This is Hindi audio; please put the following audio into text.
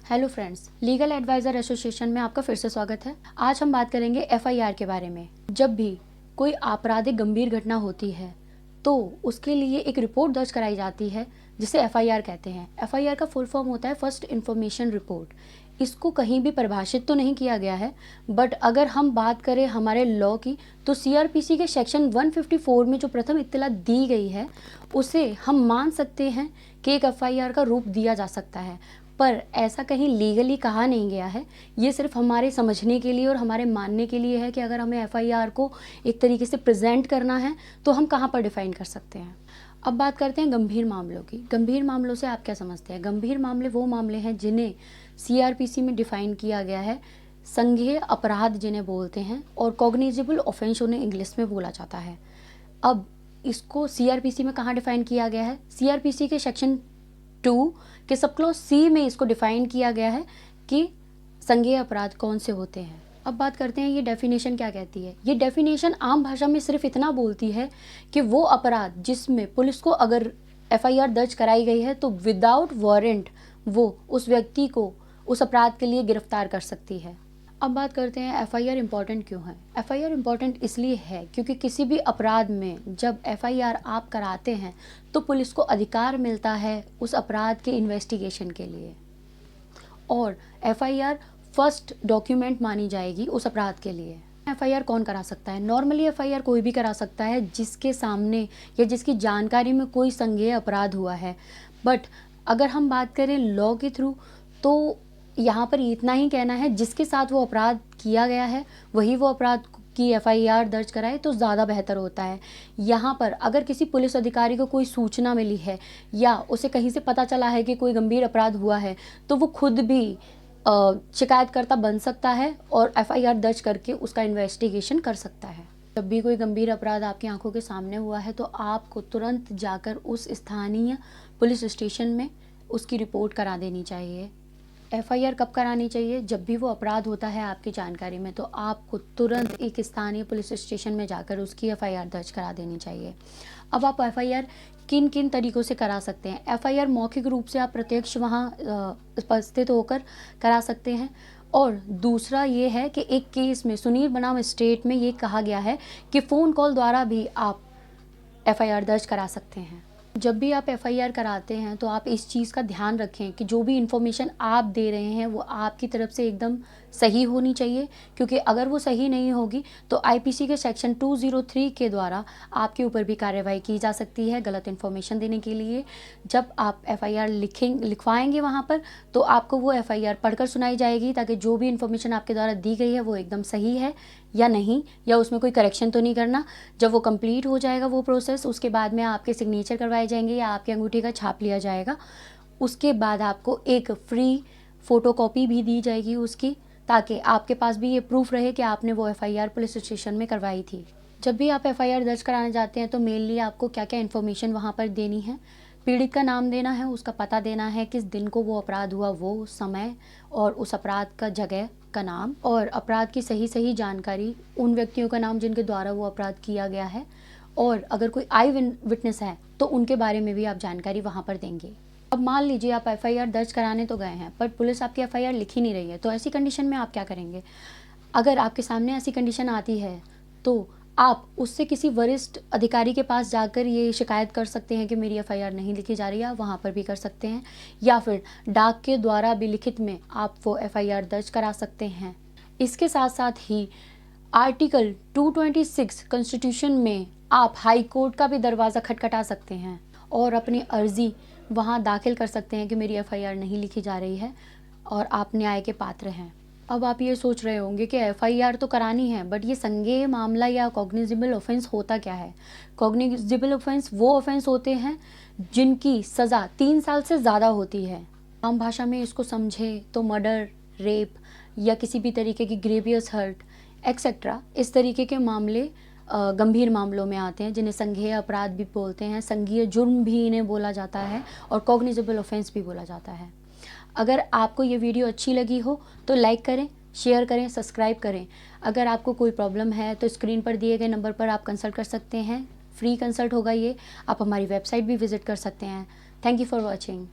Hello friends, legal adviser association में आपका फिर से स्वागत है। आज हम बात करेंगे एफआईआर के बारे में। जब भी कोई आपराधिक गंभीर घटना होती है तो उसके लिए एक रिपोर्ट दर्ज कराई जाती है जिसे एफआईआर कहते हैं। एफआईआर का फुल फॉर्म होता है फर्स्ट इन्फॉर्मेशन रिपोर्ट। इसको कहीं भी परिभाषित तो नहीं किया गया है, बट अगर हम बात करें हमारे लॉ की तो सीआरपीसी के सेक्शन 154 में जो प्रथम इत्तला दी गई है उसे हम मान सकते हैं कि एक एफआईआर का रूप दिया जा सकता है। पर ऐसा कहीं लीगली कहा नहीं गया है, ये सिर्फ हमारे समझने के लिए और हमारे मानने के लिए है कि अगर हमें एफआईआर को एक तरीके से प्रेजेंट करना है तो हम कहाँ पर डिफाइन कर सकते हैं। अब बात करते हैं गंभीर मामलों की। गंभीर मामलों से आप क्या समझते हैं? गंभीर मामले वो मामले हैं जिन्हें सीआरपीसी में डिफाइन किया गया है संज्ञेय अपराध जिन्हें बोलते हैं, और कॉग्निजेबल ऑफेंस उन्हें इंग्लिश में बोला जाता है। अब इसको सीआरपीसी में कहाँ डिफाइन किया गया है? सीआरपीसी के सेक्शन 2 के सब क्लॉज सी में इसको डिफाइन किया गया है कि संज्ञेय अपराध कौन से होते हैं। अब बात करते हैं ये डेफिनेशन क्या कहती है। ये डेफिनेशन आम भाषा में सिर्फ इतना बोलती है कि वो अपराध जिसमें पुलिस को अगर एफआईआर दर्ज कराई गई है तो विदाउट वारंट वो उस व्यक्ति को उस अपराध के लिए गिरफ्तार कर सकती है। अब बात करते हैं एफआईआर इम्पॉर्टेंट क्यों है। एफआईआर इम्पॉर्टेंट इसलिए है क्योंकि किसी भी अपराध में जब एफआईआर आप कराते हैं तो पुलिस को अधिकार मिलता है उस अपराध के इन्वेस्टिगेशन के लिए, और एफआईआर फर्स्ट डॉक्यूमेंट मानी जाएगी उस अपराध के लिए। एफआईआर कौन करा सकता है? नॉर्मली एफआईआर कोई भी करा सकता है जिसके सामने या जिसकी जानकारी में कोई संज्ञेय अपराध हुआ है। बट अगर हम बात करें लॉ के थ्रू तो यहाँ पर इतना ही कहना है जिसके साथ वो अपराध किया गया है वही वो अपराध की एफआईआर दर्ज कराए तो ज़्यादा बेहतर होता है। यहाँ पर अगर किसी पुलिस अधिकारी को कोई सूचना मिली है या उसे कहीं से पता चला है कि कोई गंभीर अपराध हुआ है तो वो खुद भी शिकायतकर्ता बन सकता है और एफआईआर दर्ज करके उसका इन्वेस्टिगेशन कर सकता है। जब भी कोई गंभीर अपराध आपकी आंखों के सामने हुआ है तो आपको तुरंत जाकर उस स्थानीय पुलिस स्टेशन में उसकी रिपोर्ट करा देनी चाहिए। एफआईआर कब करानी चाहिए? जब भी वो अपराध होता है आपकी जानकारी में तो आपको तुरंत एक स्थानीय पुलिस स्टेशन में जाकर उसकी एफआईआर दर्ज करा देनी चाहिए। अब आप एफआईआर किन किन तरीक़ों से करा सकते हैं? एफआईआर मौखिक रूप से आप प्रत्यक्ष वहाँ उपस्थित होकर करा सकते हैं, और दूसरा ये है कि एक केस में सुनील बनाम स्टेट में ये कहा गया है कि फ़ोन कॉल द्वारा भी आप एफआईआर दर्ज करा सकते हैं। जब भी आप एफआईआर कराते हैं तो आप इस चीज़ का ध्यान रखें कि जो भी इन्फॉर्मेशन आप दे रहे हैं वो आपकी तरफ से एकदम सही होनी चाहिए, क्योंकि अगर वो सही नहीं होगी तो आईपीसी के सेक्शन 203 के द्वारा आपके ऊपर भी कार्रवाई की जा सकती है गलत इन्फॉर्मेशन देने के लिए। जब आप एफआईआर लिखवाएंगे वहाँ पर तो आपको वो एफआईआर पढ़कर सुनाई जाएगी ताकि जो भी इन्फॉर्मेशन आपके द्वारा दी गई है वो एकदम सही है या नहीं, या उसमें कोई करेक्शन तो नहीं करना। जब वो कंप्लीट हो जाएगा वो प्रोसेस, उसके बाद में आपके सिग्नेचर करवाए जाएंगे या आपकी अंगूठी का छाप लिया जाएगा। उसके बाद आपको एक फ्री फ़ोटोकॉपी भी दी जाएगी उसकी, ताकि आपके पास भी ये प्रूफ रहे कि आपने वो एफआईआर पुलिस स्टेशन में करवाई थी। जब भी आप एफआईआर दर्ज कराने जाते हैं तो मेनली आपको क्या क्या इन्फॉर्मेशन वहाँ पर देनी है। पीड़ित का नाम देना है, उसका पता देना है, किस दिन को वो अपराध हुआ, वो समय और उस अपराध का जगह का नाम, और अपराध की सही जानकारी, उन व्यक्तियों का नाम जिनके द्वारा वो अपराध किया गया है, और अगर कोई आई विटनेस है तो उनके बारे में भी आप जानकारी वहाँ पर देंगे। अब मान लीजिए आप एफआईआर दर्ज कराने तो गए हैं पर पुलिस आपकी एफआईआर लिख ही नहीं रही है, तो ऐसी कंडीशन में आप क्या करेंगे? अगर आपके सामने ऐसी कंडीशन आती है तो आप उससे किसी वरिष्ठ अधिकारी के पास जाकर ये शिकायत कर सकते हैं कि मेरी एफआईआर नहीं लिखी जा रही है, आप वहाँ पर भी कर सकते हैं, या फिर डाक के द्वारा भी लिखित में आप वो एफआईआर दर्ज करा सकते हैं। इसके साथ साथ ही आर्टिकल 226 कॉन्स्टिट्यूशन में आप हाई कोर्ट का भी दरवाज़ा खटखटा सकते हैं और अपनी अर्जी वहाँ दाखिल कर सकते हैं कि मेरी एफआईआर नहीं लिखी जा रही है और आप न्याय के पात्र हैं। अब आप ये सोच रहे होंगे कि एफआईआर तो करानी है, बट ये संज्ञेय मामला या कॉग्निजेबल ऑफेंस होता क्या है? कॉग्निजेबल ऑफेंस वो ऑफेंस होते हैं जिनकी सज़ा 3 साल से ज़्यादा होती है। आम भाषा में इसको समझे तो मर्डर, रेप या किसी भी तरीके की ग्रेवियस हर्ट एक्सेट्रा, इस तरीके के मामले गंभीर मामलों में आते हैं जिन्हें संज्ञेय अपराध भी बोलते हैं, संज्ञेय जुर्म भी इन्हें बोला जाता है और कॉग्निजेबल ऑफेंस भी बोला जाता है। अगर आपको ये वीडियो अच्छी लगी हो तो लाइक करें, शेयर करें, सब्सक्राइब करें। अगर आपको कोई प्रॉब्लम है तो स्क्रीन पर दिए गए नंबर पर आप कंसल्ट कर सकते हैं। फ्री कंसल्ट होगा ये। आप हमारी वेबसाइट भी विजिट कर सकते हैं। Thank you for watching.